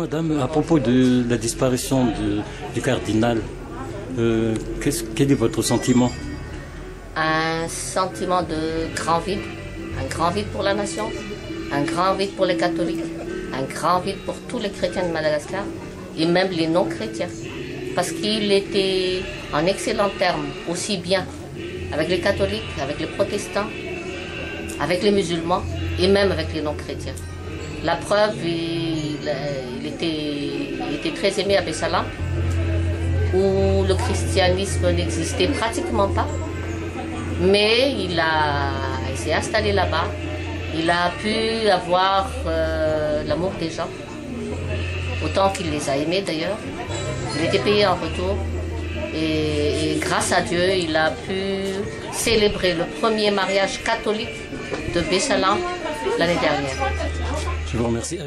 madame, à propos de la disparition du cardinal, quel est votre sentiment? Un sentiment de grand vide, un grand vide pour la nation, un grand vide pour les catholiques, un grand vide pour tous les chrétiens de Madagascar et même les non-chrétiens. Parce qu'il était en excellents termes, aussi bien avec les catholiques, avec les protestants, avec les musulmans et même avec les non-chrétiens. La preuve, il était très aimé à Bessalam, où le christianisme n'existait pratiquement pas, mais il s'est installé là-bas, il a pu avoir l'amour des gens, autant qu'il les a aimés d'ailleurs. Il était payé en retour et grâce à Dieu, il a pu célébrer le premier mariage catholique de Bessalam l'année dernière. Je vous remercie.